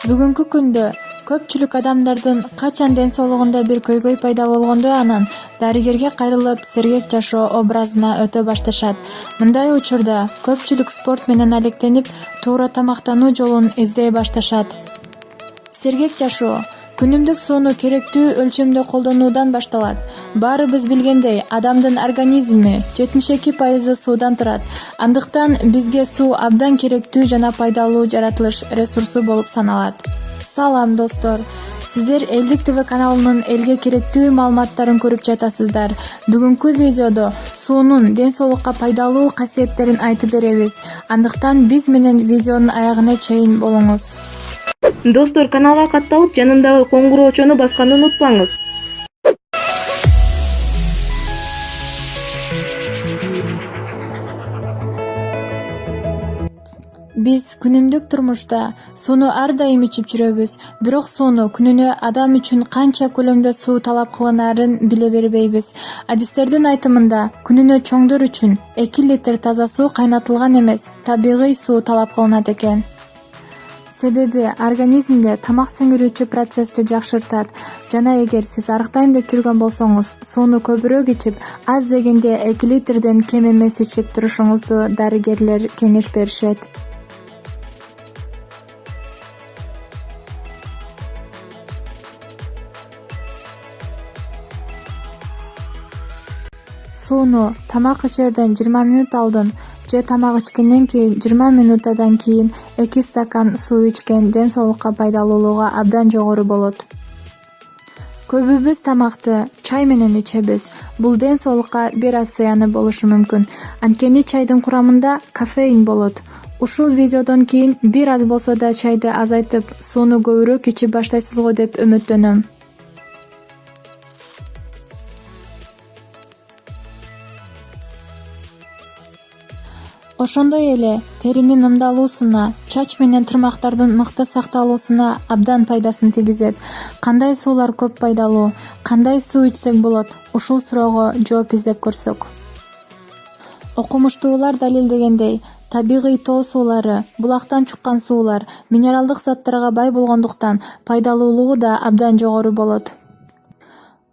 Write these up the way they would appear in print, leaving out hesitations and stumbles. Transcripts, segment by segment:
Бүгүнкү күндө көпчүлүк адамдардын качан ден соолугунда бир көйгөй пайда болгондо анан дарыгерге кайрылып сергек жашоо образына өтө башташат. Мындай учурда көпчүлүк спорт менен алектенип, туура тамактануу жолун издей башташат. Сергек жашоо күнүмдүк сууну керектүү өлчөмдө колдонуудан башталат. Баарыбыз билгендей, адамдын организми 72% суудан турат. Андыктан бизге суу абдан керектүү жана пайдалуу жаратылыш ресурсу болуп саналат. Салам достор. Сиздер Элдик ТВ каналынын элге керектүү маалыматтарын көрүп жатасыздар. Бүгүнкү видеодо суунун ден соолукка пайдалуу касиеттерин айтып беребиз. Андыктан биз менен видеонун аягына чейин болуңуз. Достор, каналга катталып, жанындагы коңгуроочону басканды унутпаңыз. Биз күнүмдүк турмушта сууну ар дайым ичип жүрөбүз, бирок сууну күнүнө адам үчүн канча көлөмдө суу талап кылынаарын биле бербейбиз. Адистердин айтымында, күнүнө чоңдор үчүн 2 литр таза суу кайнатылган эмес, табигый суу талап кылынат экен. Себеби организмде тамак сиңирүүчү процессти жакшыртат жана эгер сиз арыктайм деп жүргөн болсоңуз, сууну көбүрөөк ичип, аз дегенде 2 литрден кем эмес ичип турушуңузду дарыгерлер кеңеш беришет. Сууну тамак ичерден 20 минут алдын же тамак ичкенден кийин 20 минутадан кийин 2 стакан суу ичкен ден соолукка пайдалуулугу абдан жогору болот. Көбүбүз тамакты чай менен ичебиз. Бул ден соолукка бир аз зыяны болушу мүмкүн. Анткени чайдын курамында кофеин болот. Ушул видеодон кийин бир аз болсо да чайды азайтып, сууну көбүрөөк ичип баштайсыз го деп үмүттөнөм. Ошондой эле теринин ымдалуусуна, чач менен тырмактардын мыкты сакталуусуна абдан пайдасын тийгизет. Кандай суулар көп пайдалуу, кандай суу ичсек болот? Ушул суроого жооп издеп көрсөк. Окумуштуулар далилдегендей, табигый тоо суулары, булактан чыккан суулар минералдык заттарга бай болгондуктан пайдалуулугу да абдан жогору болот.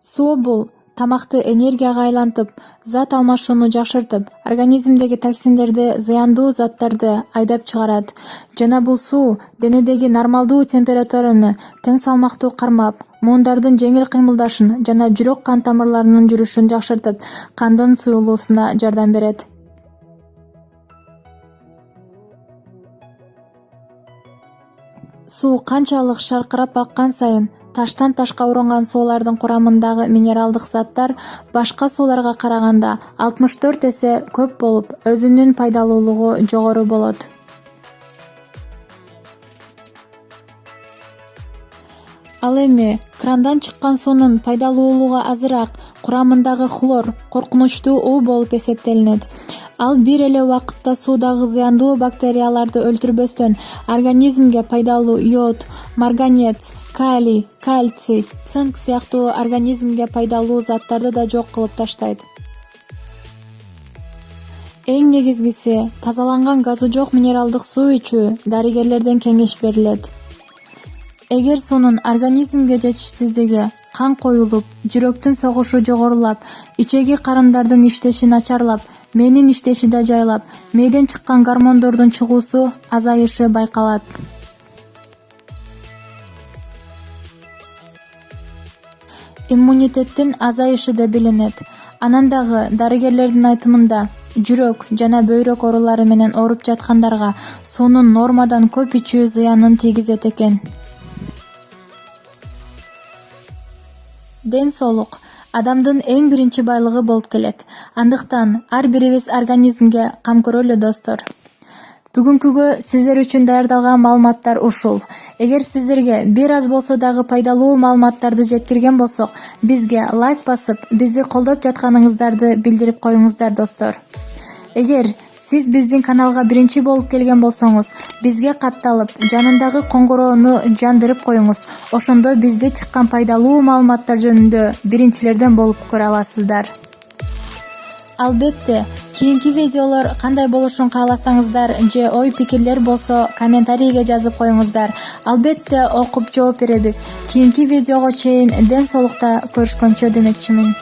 Суу бул тамакты энергияга айлантып, зат алмашууну жакшыртып, организмдеги токсиндерди, зыяндуу заттарды айдап чыгарат. Жана бул суу денедеги нормалдуу температураны тең салмактуу кармап, муундардын жеңил кыймылдашын жана жүрөк кан тамырларынын жүрүшүн жакшыртып, кандын суюлуусуна жардам берет. Суу канчалык шаркырап аккан сайын таштан ташка урунган суулардын курамындагы минералдык заттар башка сууларга караганда 64 эсе көп болуп, өзүнүн пайдалуулугу жогору болот. Ал эми крандан чыккан суунун пайдалуулугу азыраак, курамындагы хлор коркунучтуу уу болуп эсептелинет. Ал бир эле убакытта суудагы зыяндуу бактерияларды өлтүрбөстөн, организмге пайдалуу йод, марганец, калий, кальций, цинк сыяктуу организмге пайдалуу заттарды да жок кылып таштайт. Эң негизгиси, тазаланган газы жок минералдык суу ичүү дарыгерлерден кеңеш берилет. Эгер суунун организмге жетишсиздиги, кан коюлуп, жүрөктүн согушу жогорулап, ичеги карындардын иштеши начарлап, мээнин иштеши да жайлап, мээден чыккан гормондордун чыгуусу азайышы байкалат. Иммунитеттин азайышы да билинет. Анан дагы дарыгерлердин айтымында, жүрөк жана бөйрөк оорулары менен ооруп жаткандарга суунун нормадан көп ичүү зыянын тийгизет экен. Ден соолук адамдын эң биринчи байлыгы болуп келет. Андыктан ар бирибиз организмге кам көрөлү достор. Бүгүнкүгө сиздер үчүн даярдалган маалыматтар ушул. Эгер сиздерге бир аз болсо дагы пайдалуу маалыматтарды жеткирген болсок, бизге лайк басып, бизди колдоп жатканыңыздарды билдирип коюңуздар достор. Эгер сиз биздин каналга биринчи болуп келген болсоңуз, бизге катталып, жанындагы коңгуроону жандырып коюңуз. Ошондо бизде чыккан пайдалуу маалыматтар жөнүндө биринчилерден болуп көрө аласыздар. Албетте, кийинки видеолор кандай болушун кааласаңыздар же ой пикирлер болсо комментарийге жазып коюңуздар. Албетте окуп жооп беребиз. Кийинки видеого чейин ден соолукта көрүшкөнчө демекчимин.